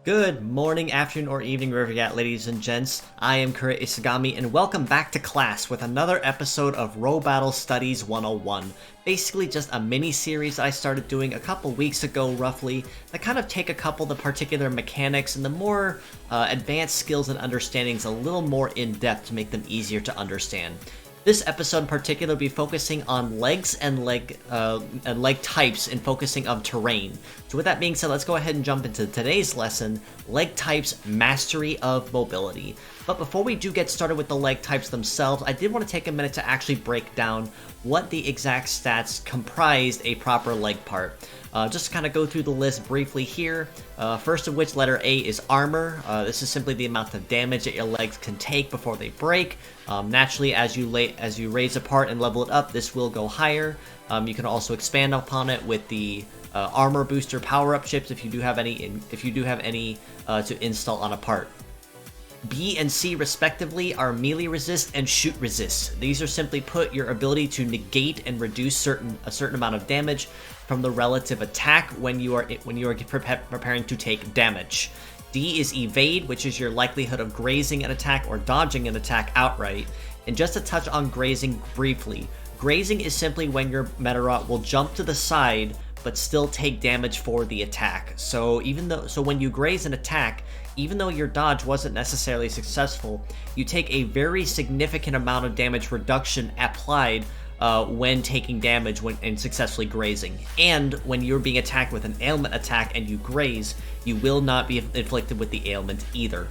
Good morning, afternoon, or evening, wherever you're at, ladies and gents. I am Kura Isagami, and welcome back to class with another episode of Robattle Studies 101. Basically just a mini-series I started doing a couple weeks ago, roughly, that kind of take a couple of the particular mechanics and the more advanced skills and understandings a little more in-depth to make them easier to understand. This episode in particular will be focusing on legs and leg types and focusing on terrain. So with that being said, let's go ahead and jump into today's lesson, leg types, mastery of mobility. But before we do get started with the leg types themselves, I did want to take a minute to actually break down what the exact stats comprised a proper leg part. Just to kind of go through the list briefly here. First of which, letter A is armor. This is simply the amount of damage that your legs can take before they break. Naturally, as you raise a part and level it up, this will go higher. You can also expand upon it with the armor booster power-up chips if you do have any. To install on a part. B and C respectively are melee resist and shoot resist. These are simply put your ability to negate and reduce a certain amount of damage from the relative attack when you are preparing to take damage. D is evade, which is your likelihood of grazing an attack or dodging an attack outright. And just to touch on grazing briefly, grazing is simply when your Metarot will jump to the side but still take damage for the attack. So when you graze an attack, even though your dodge wasn't necessarily successful, you take a very significant amount of damage reduction applied when taking damage and successfully grazing. And when you're being attacked with an ailment attack and you graze, you will not be inflicted with the ailment either.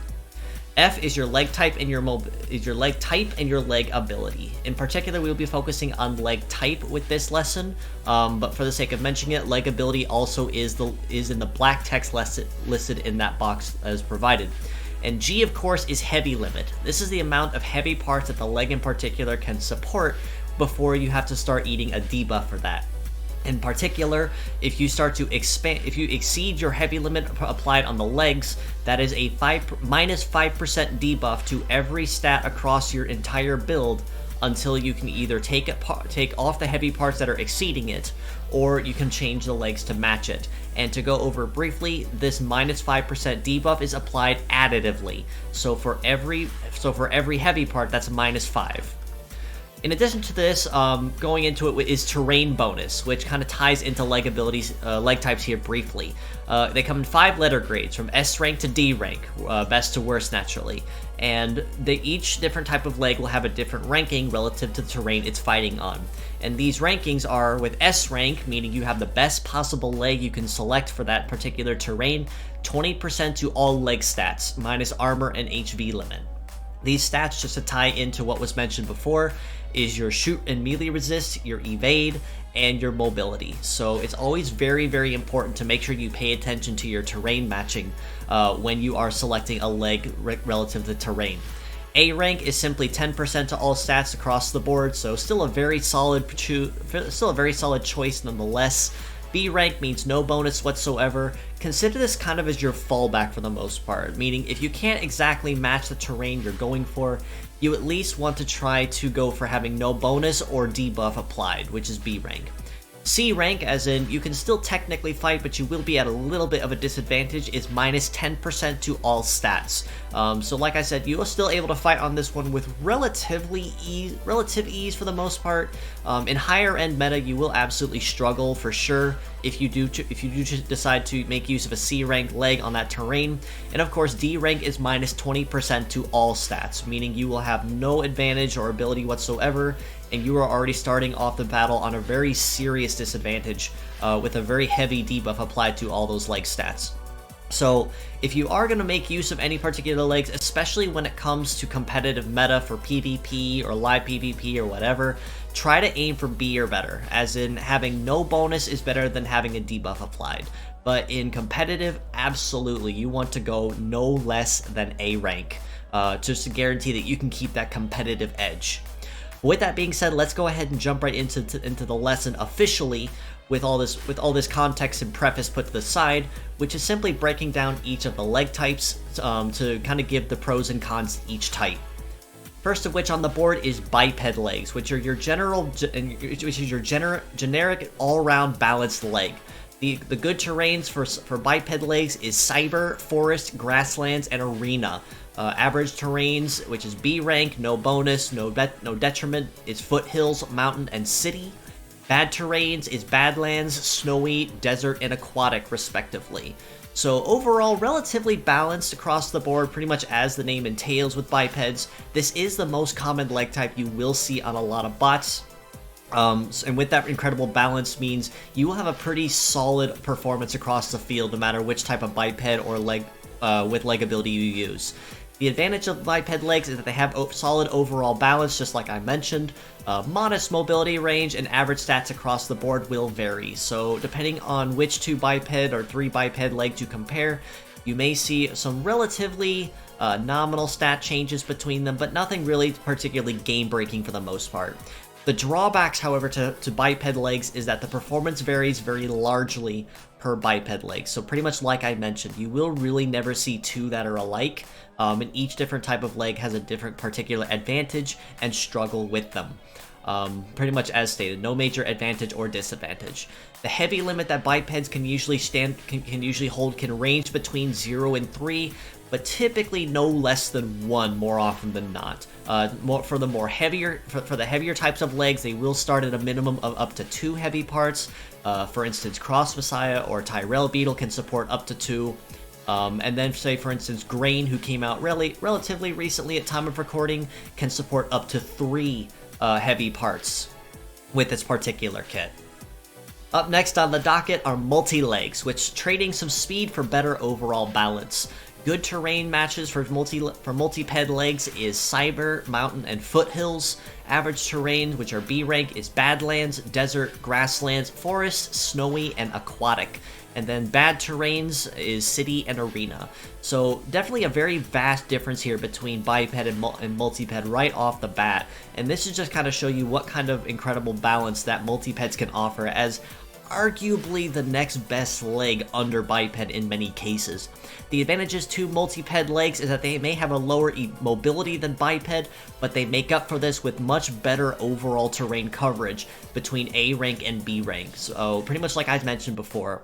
F is your leg type and your leg ability. In particular, we will be focusing on leg type with this lesson, but for the sake of mentioning it, leg ability also is in the black text listed in that box as provided. And G, of course, is heavy limit. This is the amount of heavy parts that the leg in particular can support before you have to start eating a debuff for that. In particular, if you exceed your heavy limit applied on the legs, that is a minus 5% debuff to every stat across your entire build until you can either take off the heavy parts that are exceeding it, or you can change the legs to match it. And to go over briefly, this minus 5% debuff is applied additively. So for every heavy part, that's minus 5. In addition to this, going into it is terrain bonus, which kind of ties into leg types here briefly. They come in 5 letter grades, from S rank to D rank, best to worst naturally. And each different type of leg will have a different ranking relative to the terrain it's fighting on. And these rankings are with S rank, meaning you have the best possible leg you can select for that particular terrain, 20% to all leg stats, minus armor and HV limit. These stats, just to tie into what was mentioned before, is your shoot and melee resist, your evade, and your mobility. So it's always very, very important to make sure you pay attention to your terrain matching when you are selecting a leg relative to terrain. A rank is simply 10% to all stats across the board, so still a very solid choice nonetheless. B rank means no bonus whatsoever. Consider this kind of as your fallback for the most part, meaning if you can't exactly match the terrain you're going for, you at least want to try to go for having no bonus or debuff applied, which is B rank. C rank, as in you can still technically fight, but you will be at a little bit of a disadvantage, is minus 10% to all stats. So like I said, you are still able to fight on this one with relative ease for the most part. In higher end meta, you will absolutely struggle for sure if you do decide to make use of a C rank leg on that terrain. And of course, D rank is minus 20% to all stats, meaning you will have no advantage or ability whatsoever, and you are already starting off the battle on a very serious disadvantage with a very heavy debuff applied to all those leg stats. So if you are going to make use of any particular legs, especially when it comes to competitive meta for PvP or live PvP or whatever, try to aim for B or better, as in having no bonus is better than having a debuff applied. But in competitive, absolutely, you want to go no less than A rank, just to guarantee that you can keep that competitive edge. With that being said, let's go ahead and jump right into the lesson officially with all this context and preface put to the side, which is simply breaking down each of the leg types to kind of give the pros and cons to each type. First of which on the board is biped legs, which is your generic all-round balanced leg. The good terrains for biped legs is cyber, forest, grasslands, and arena. Average terrains, which is B rank, no bonus, no detriment, is foothills, mountain, and city. Bad terrains is badlands, snowy, desert, and aquatic, respectively. So overall, relatively balanced across the board, pretty much as the name entails with bipeds. This is the most common leg type you will see on a lot of bots. And with that incredible balance means you will have a pretty solid performance across the field, no matter which type of biped or leg with leg ability you use. The advantage of biped legs is that they have solid overall balance, just like I mentioned. Modest mobility range and average stats across the board will vary. So depending on which 2 biped or 3 biped legs you compare, you may see some relatively nominal stat changes between them, but nothing really particularly game-breaking for the most part. The drawbacks, however, to biped legs is that the performance varies very largely per biped leg. So pretty much like I mentioned, you will really never see 2 that are alike, and each different type of leg has a different particular advantage and struggle with them. Pretty much as stated, no major advantage or disadvantage. The heavy limit that bipeds can usually hold can range between 0 and 3, but typically no less than 1 more often than not. For the heavier types of legs, they will start at a minimum of up to 2 heavy parts. For instance, Cross Messiah or Tyrell Beetle can support up to 2. And then say, for instance, Grain, who came out relatively recently at time of recording, can support up to 3 heavy parts with this particular kit. Up next on the docket are multi-legs, which trading some speed for better overall balance. Good terrain matches for multi-ped legs is Cyber, Mountain, and Foothills. Average terrain, which are B rank, is Badlands, Desert, Grasslands, Forest, Snowy, and Aquatic. And then bad terrains is City and Arena. So definitely a very vast difference here between biped and multi-ped right off the bat. And this is just kind of show you what kind of incredible balance that multi-peds can offer as arguably the next best leg under biped in many cases. The advantages to multi-ped legs is that they may have a lower mobility than biped, but they make up for this with much better overall terrain coverage between A rank and B rank. So pretty much like I mentioned before,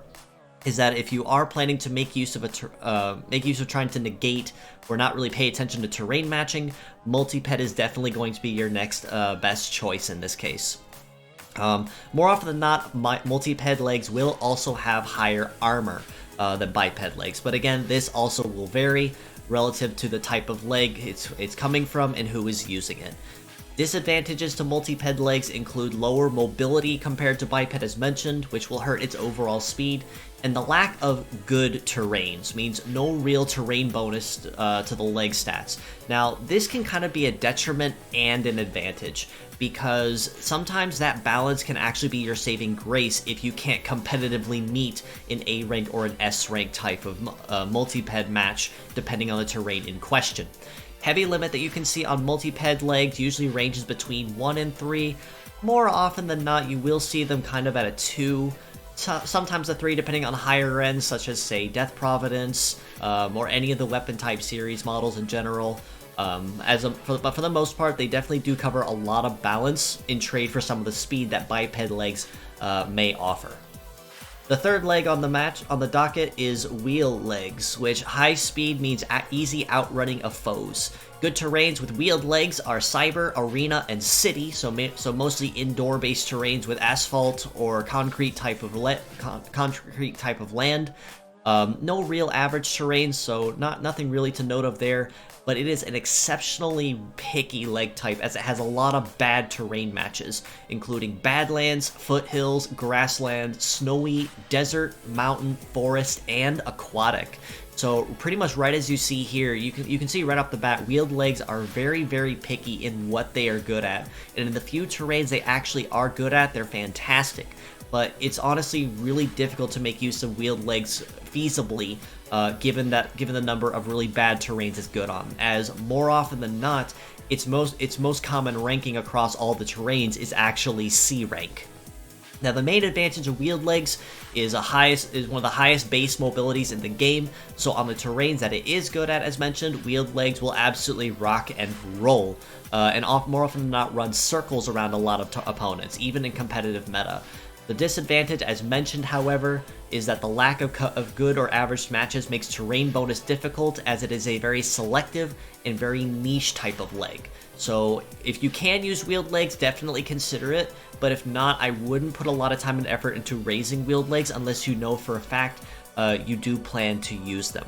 is that if you are planning to make use of trying to negate or not really pay attention to terrain matching, multi-ped is definitely going to be your next best choice in this case. More often than not, multi-ped legs will also have higher armor than biped legs, but again, this also will vary relative to the type of leg it's coming from and who is using it. Disadvantages to multi-ped legs include lower mobility compared to biped as mentioned, which will hurt its overall speed, and the lack of good terrains means no real terrain bonus to the leg stats. Now, this can kind of be a detriment and an advantage, because sometimes that balance can actually be your saving grace if you can't competitively meet an A rank or an S rank type of multi-ped match, depending on the terrain in question. Heavy limit that you can see on multi-ped legs usually ranges between 1 and 3. More often than not, you will see them kind of at a 2, sometimes a 3 depending on higher ends, such as, say, Death Providence, or any of the weapon type series models in general. But for the most part, they definitely do cover a lot of balance in trade for some of the speed that biped legs may offer. The third leg on the docket is wheel legs, which high speed means easy outrunning of foes. Good terrains with wheeled legs are Cyber, Arena, and City, so mostly indoor-based terrains with asphalt or concrete type of land. No real average terrain, so nothing really to note of there, but it is an exceptionally picky leg type as it has a lot of bad terrain matches, including Badlands, Foothills, Grassland, Snowy, Desert, Mountain, Forest, and Aquatic. So pretty much right as you see here, you can see right off the bat, wheeled legs are very, very picky in what they are good at, and in the few terrains they actually are good at, they're fantastic. But it's honestly really difficult to make use of wheeled legs feasibly, given the number of really bad terrains it's good on, as more often than not, its most common ranking across all the terrains is actually C rank. Now, the main advantage of wheeled legs is one of the highest base mobilities in the game, so on the terrains that it is good at, as mentioned, wheeled legs will absolutely rock and roll, and more often than not run circles around a lot of opponents, even in competitive meta. The disadvantage, as mentioned, however, is that the lack of good or average matches makes terrain bonus difficult, as it is a very selective and very niche type of leg. So if you can use wheeled legs, definitely consider it, but if not, I wouldn't put a lot of time and effort into raising wheeled legs unless you know for a fact you do plan to use them.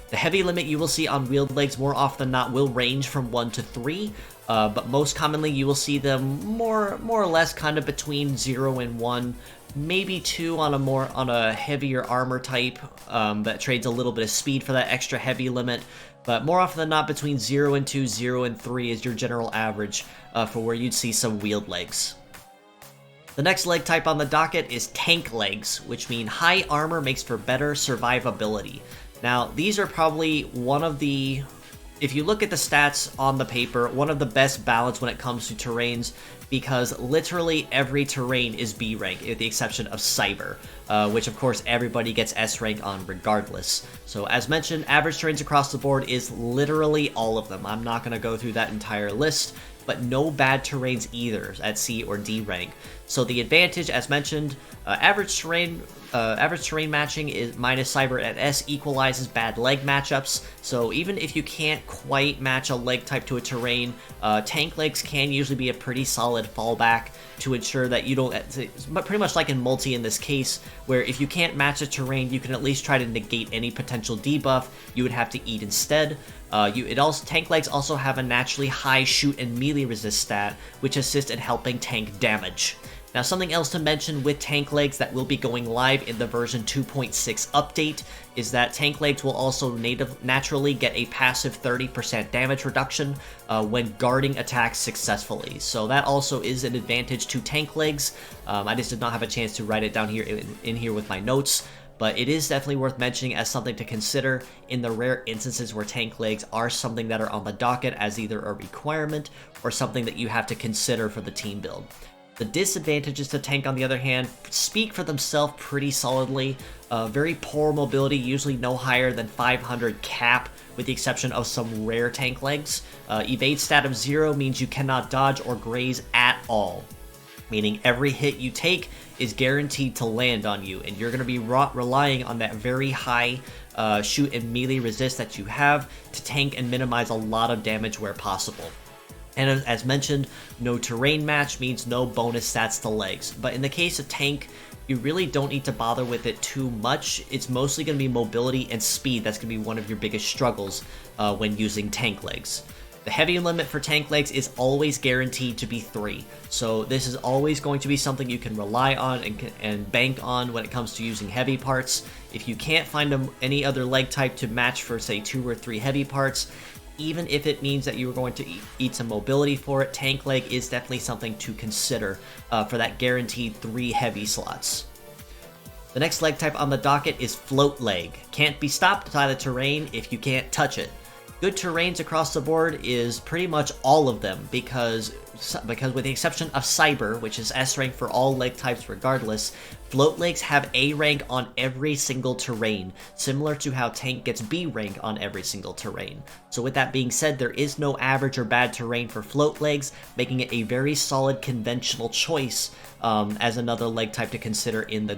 The heavy limit you will see on wheeled legs more often than not will range from 1 to 3, but most commonly you will see them more or less kind of between 0 and 1, maybe 2 on a heavier armor type that trades a little bit of speed for that extra heavy limit. But more often than not, between 0 and 2, 0 and 3 is your general average for where you'd see some wheeled legs. The next leg type on the docket is tank legs, which mean high armor makes for better survivability. Now, these are probably one of the, if you look at the stats on the paper, one of the best balance when it comes to terrains, because literally every terrain is B rank, with the exception of Cyber, which of course everybody gets S rank on regardless. So as mentioned, average terrains across the board is literally all of them. I'm not going to go through that entire list, but no bad terrains either at C or D rank. So the advantage, as mentioned, average terrain matching is minus Cyber at S equalizes bad leg matchups. So even if you can't quite match a leg type to a terrain, tank legs can usually be a pretty solid fallback to ensure that you don't, pretty much like in multi in this case, where if you can't match a terrain, you can at least try to negate any potential debuff you would have to eat instead. Tank legs also have a naturally high shoot and melee resist stat, which assists in helping tank damage. Now, something else to mention with tank legs that will be going live in the version 2.6 update is that tank legs will also naturally get a passive 30% damage reduction when guarding attacks successfully. So that also is an advantage to tank legs. I just did not have a chance to write it down here in here with my notes, but it is definitely worth mentioning as something to consider in the rare instances where tank legs are something that are on the docket as either a requirement or something that you have to consider for the team build. The disadvantages to tank, on the other hand, speak for themselves pretty solidly. Very poor mobility, usually no higher than 500 cap, with the exception of some rare tank legs. Evade stat of 0 means you cannot dodge or graze at all, meaning every hit you take is guaranteed to land on you, and you're going to be relying on that very high shoot and melee resist that you have to tank and minimize a lot of damage where possible. And as mentioned, no terrain match means no bonus stats to legs. But in the case of tank, you really don't need to bother with it too much. It's mostly going to be mobility and speed that's going to be one of your biggest struggles when using tank legs. The heavy limit for tank legs is always guaranteed to be 3. So this is always going to be something you can rely on and bank on when it comes to using heavy parts. If you can't find any other leg type to match for, say, 2 or 3 heavy parts, even if it means that you're going to eat some mobility for it, tank leg is definitely something to consider for that guaranteed 3 heavy slots. The next leg type on the docket is float leg. Can't be stopped by the terrain if you can't touch it. Good terrains across the board is pretty much all of them, because with the exception of Cyber, which is S rank for all leg types regardless, float legs have A rank on every single terrain, similar to how tank gets B rank on every single terrain. So with that being said, there is no average or bad terrain for float legs, making it a very solid conventional choice as another leg type to consider in the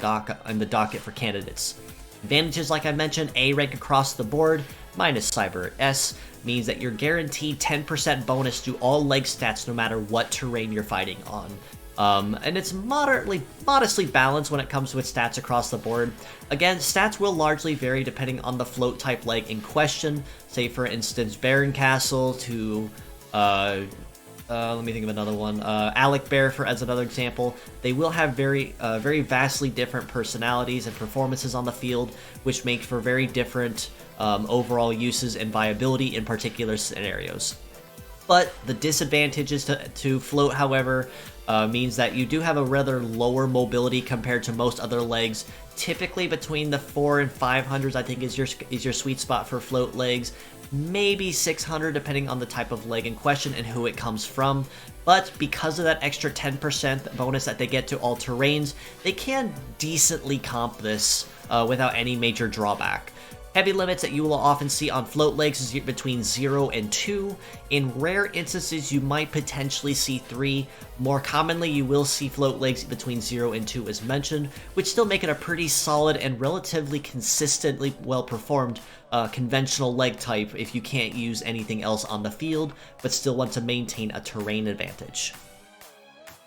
docket for candidates. Advantages, like I mentioned, A rank across the board, minus Cyber at S, means that you're guaranteed 10% bonus to all leg stats no matter what terrain you're fighting on. And it's modestly balanced when it comes to its stats across the board. Again, stats will largely vary depending on the float type leg in question. Say, for instance, Baron Castle to let me think of another one. Alec Bear, as another example. They will have very vastly different personalities and performances on the field, which make for very different overall uses and viability in particular scenarios. But the disadvantages to float, however, means that you do have a rather lower mobility compared to most other legs. Typically between the 400 and 500s, I think, is your sweet spot for float legs. Maybe 600 depending on the type of leg in question and who it comes from. But because of that extra 10% bonus that they get to all terrains, they can decently comp this without any major drawback. Heavy limits that you will often see on float legs is between 0 and 2. In rare instances, you might potentially see 3. More commonly, you will see float legs between 0 and 2 as mentioned, which still make it a pretty solid and relatively consistently well-performed conventional leg type if you can't use anything else on the field, but still want to maintain a terrain advantage.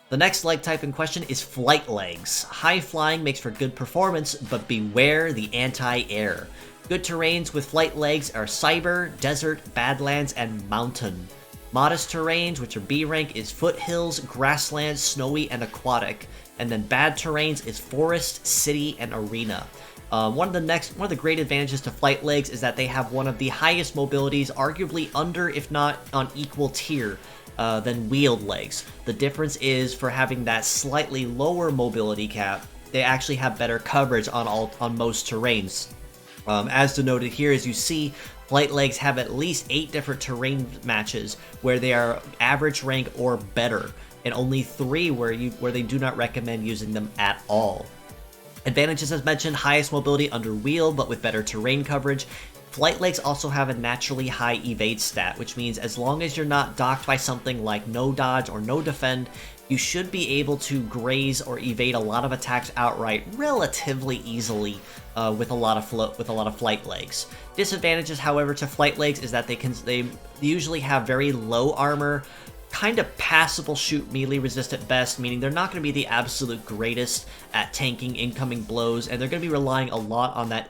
The next leg type in question is flight legs. High flying makes for good performance, but beware the anti-air. Good terrains with flight legs are Cyber, Desert, Badlands, and Mountain. Modest terrains, which are B rank, is Foothills, Grasslands, Snowy, and Aquatic. And then bad terrains is Forest, City, and Arena. One of the great advantages to flight legs is that they have one of the highest mobilities, arguably under, if not on equal tier, than wheeled legs. The difference is for having that slightly lower mobility cap, they actually have better coverage on most terrains. As denoted here, as you see, flight legs have at least 8 different terrain matches where they are average rank or better, and only 3 where they do not recommend using them at all. Advantages as mentioned, highest mobility under wheel, but with better terrain coverage. Flight legs also have a naturally high evade stat, which means as long as you're not docked by something like no dodge or no defend, you should be able to graze or evade a lot of attacks outright relatively easily with a lot of flight legs. Disadvantages, however, to flight legs is that they usually have very low armor, kind of passable shoot melee resist at best, meaning they're not going to be the absolute greatest at tanking incoming blows, and they're going to be relying a lot on that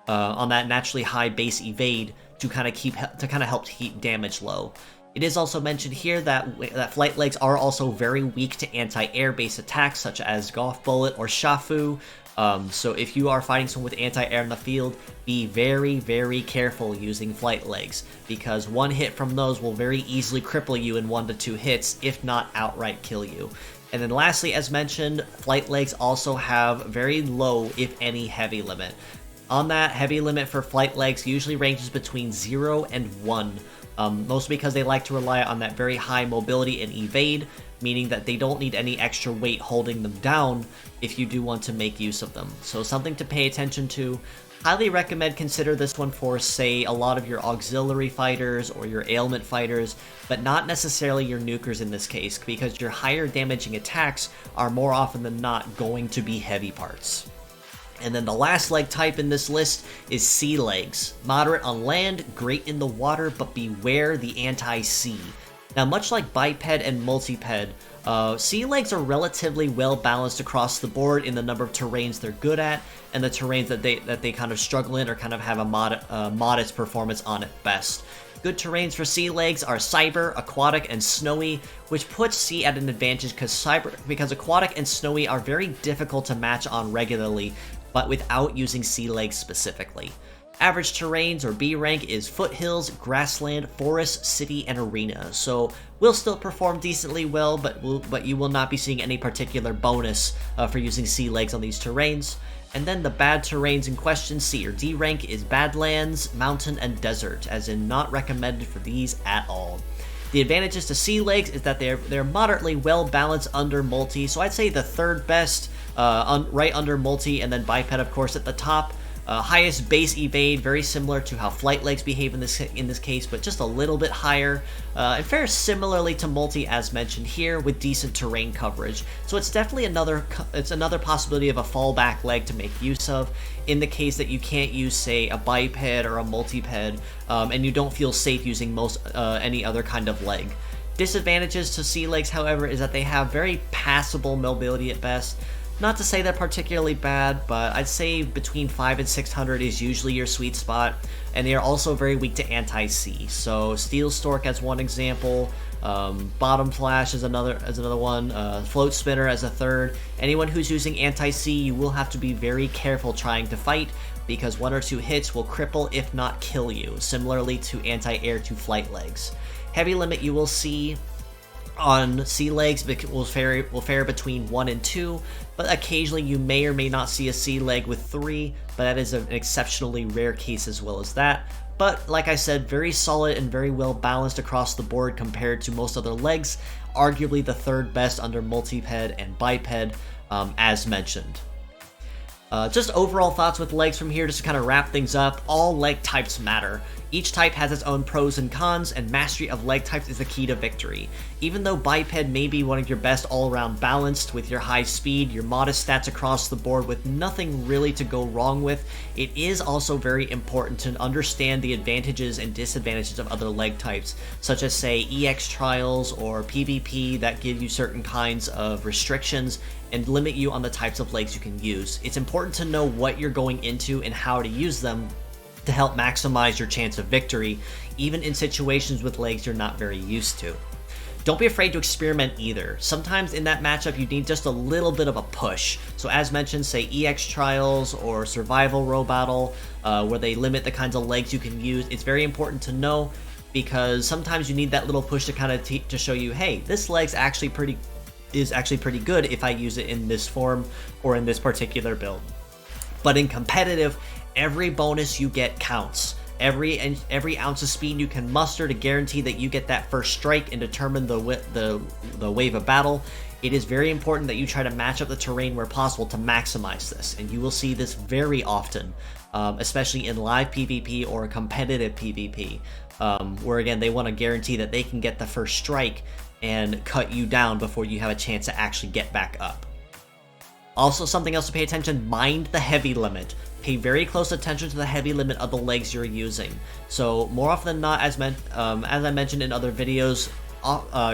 on that naturally high base evade to kind of help keep damage low. It is also mentioned here that flight legs are also very weak to anti-air based attacks such as Golf Bullet or Shafu. So if you are fighting someone with anti-air in the field, be very, very careful using flight legs, because one hit from those will very easily cripple you in 1 to 2 hits, if not outright kill you. And then lastly, as mentioned, flight legs also have very low, if any, heavy limit. On that, heavy limit for flight legs usually ranges between 0 and 1, mostly because they like to rely on that very high mobility and evade, meaning that they don't need any extra weight holding them down if you do want to make use of them. So something to pay attention to. Highly recommend consider this one for, say, a lot of your auxiliary fighters or your ailment fighters, but not necessarily your nukers in this case, because your higher damaging attacks are more often than not going to be heavy parts. And then the last leg type in this list is sea legs. Moderate on land, great in the water, but beware the anti-sea. Now, much like biped and multiped, sea legs are relatively well balanced across the board in the number of terrains they're good at, and the terrains that they kind of struggle in or kind of have a modest performance on at best. Good terrains for sea legs are Cyber, Aquatic, and Snowy, which puts sea at an advantage because Aquatic and Snowy are very difficult to match on regularly, but without using sea legs specifically. Average terrains, or B rank, is Foothills, Grassland, Forest, City, and Arena, so will still perform decently well, but you will not be seeing any particular bonus for using sea legs on these terrains. And then the bad terrains in question, C or D rank, is Badlands, Mountain, and Desert, as in not recommended for these at all. The advantages to sea legs is that they're moderately well balanced under multi, so I'd say the third best, right under multi, and then biped of course at the top. Highest base evade, very similar to how flight legs behave in this case, but just a little bit higher. It fares similarly to multi as mentioned here, with decent terrain coverage. So it's definitely another possibility of a fallback leg to make use of in the case that you can't use, say, a biped or a multiped, and you don't feel safe using any other kind of leg. Disadvantages to sea legs, however, is that they have very passable mobility at best. Not to say they're particularly bad, but I'd say between 5 and 600 is usually your sweet spot, and they are also very weak to anti-sea. So Steel Stork as one example, Bottom Flash is another one, Float Spinner as a third. Anyone who's using anti-sea, you will have to be very careful trying to fight, because 1 or 2 hits will cripple if not kill you, similarly to anti-air to flight legs. Heavy limit you will see on sea legs will fare between 1 and 2, but occasionally you may or may not see a sea leg with 3, but that is an exceptionally rare case as well as that. But like I said, very solid and very well balanced across the board compared to most other legs, arguably the third best under multiped and biped, as mentioned. Just overall thoughts with legs from here, just to kind of wrap things up. All leg types matter. Each type has its own pros and cons, and mastery of leg types is the key to victory. Even though Biped may be one of your best all-around balanced with your high speed, your modest stats across the board with nothing really to go wrong with, it is also very important to understand the advantages and disadvantages of other leg types, such as say EX trials or PvP that give you certain kinds of restrictions and limit you on the types of legs you can use. It's important to know what you're going into and how to use them to help maximize your chance of victory, even in situations with legs you're not very used to. Don't be afraid to experiment either. Sometimes in that matchup you need just a little bit of a push. So as mentioned, say EX Trials or Survival Robattle, where they limit the kinds of legs you can use. It's very important to know because sometimes you need that little push to kind of to show you, hey, this leg's actually pretty good if I use it in this form or in this particular build. But in competitive, every bonus you get counts. Every ounce of speed you can muster to guarantee that you get that first strike and determine the wave of battle. It is very important that you try to match up the terrain where possible to maximize this, and you will see this very often, especially in live PvP or competitive PvP, where again they want to guarantee that they can get the first strike and cut you down before you have a chance to actually get back up. Also, something else to pay attention, mind the heavy limit. Pay very close attention to the heavy limit of the legs you're using. So more often than not, as I mentioned in other videos,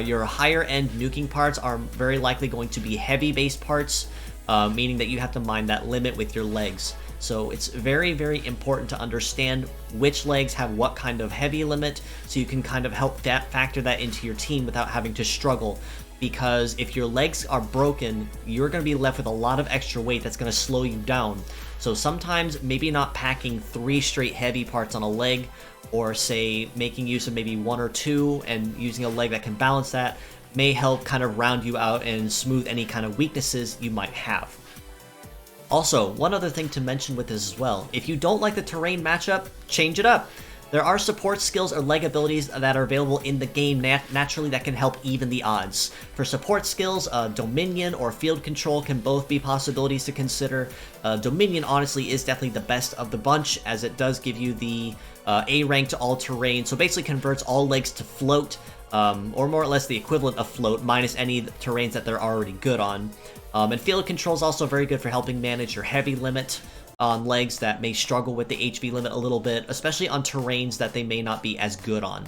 your higher end nuking parts are very likely going to be heavy based parts, meaning that you have to mind that limit with your legs. So it's very, very important to understand which legs have what kind of heavy limit so you can kind of help factor that into your team without having to struggle. Because if your legs are broken, you're going to be left with a lot of extra weight that's going to slow you down. So sometimes maybe not packing 3 straight heavy parts on a leg, or say making use of maybe 1 or 2 and using a leg that can balance that may help kind of round you out and smooth any kind of weaknesses you might have. Also, one other thing to mention with this as well, if you don't like the terrain matchup, change it up. There are support skills or leg abilities that are available in the game naturally that can help even the odds. For support skills, Dominion or Field Control can both be possibilities to consider. Dominion honestly is definitely the best of the bunch, as it does give you the A rank to all terrain, so basically converts all legs to float, or more or less the equivalent of float, minus any terrains that they're already good on. And Field Control is also very good for helping manage your heavy limit on legs that may struggle with the HV limit a little bit, especially on terrains that they may not be as good on.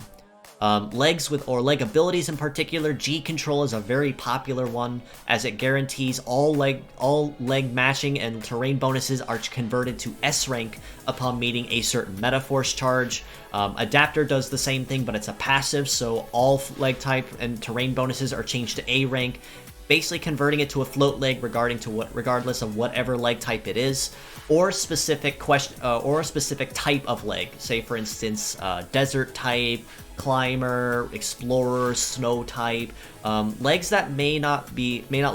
Legs or leg abilities in particular, G Control is a very popular one, as it guarantees all leg matching and terrain bonuses are converted to S rank upon meeting a certain Metaforce charge. Adapter does the same thing, but it's a passive, so all leg type and terrain bonuses are changed to A rank, basically converting it to a float leg regardless of whatever leg type it is, or a specific type of leg. Say for instance, desert type, climber, explorer, snow type, legs that may not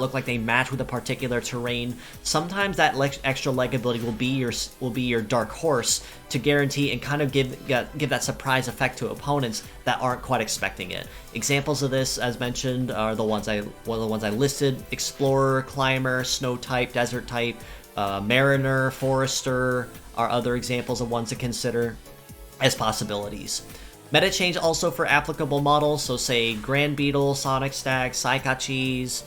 look like they match with a particular terrain. Sometimes that extra leg ability will be your dark horse to guarantee and kind of give that surprise effect to opponents that aren't quite expecting it. Examples of this, as mentioned, are the ones I listed: explorer, climber, snow type, desert type, mariner, forester are other examples of ones to consider as possibilities. Meta change also for applicable models, so say Grand Beetle, Sonic Stag, Saikachis,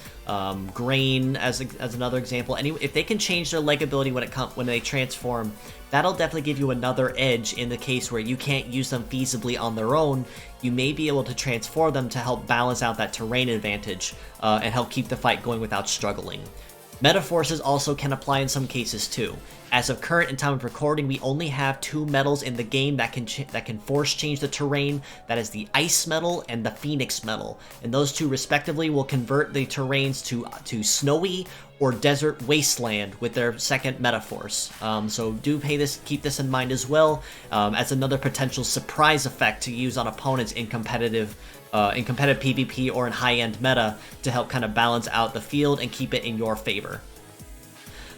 Grain as another example. If they can change their leg ability when they transform, that'll definitely give you another edge in the case where you can't use them feasibly on their own. You may be able to transform them to help balance out that terrain advantage and help keep the fight going without struggling. Metaforces also can apply in some cases too. As of current in time of recording, we only have 2 metals in the game that can force change the terrain. That is the Ice Metal and the Phoenix Metal, and those 2 respectively will convert the terrains to snowy or desert wasteland with their second Metaforce. So do keep this in mind as well, as another potential surprise effect to use on opponents in competitive PvP or in high-end meta to help kind of balance out the field and keep it in your favor.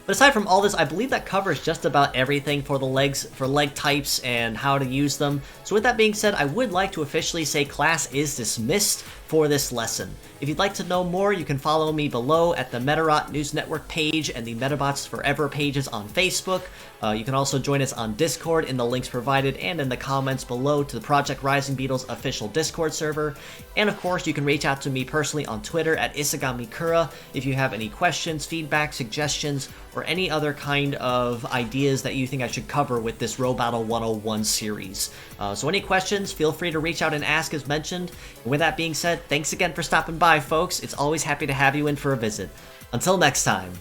But aside from all this, I believe that covers just about everything for leg types and how to use them. So with that being said, I would like to officially say class is dismissed. for this lesson. If you'd like to know more, you can follow me below at the Metarot News Network page and the Metabots Forever pages on Facebook. You can also join us on Discord in the links provided and in the comments below to the Project Rising Beetle's official Discord server. And of course, you can reach out to me personally on Twitter at IsagamIKura if you have any questions, feedback, suggestions, or any other kind of ideas that you think I should cover with this Robattle 101 series. So any questions, feel free to reach out and ask as mentioned. And with that being said, thanks again for stopping by, folks. It's always happy to have you in for a visit. Until next time.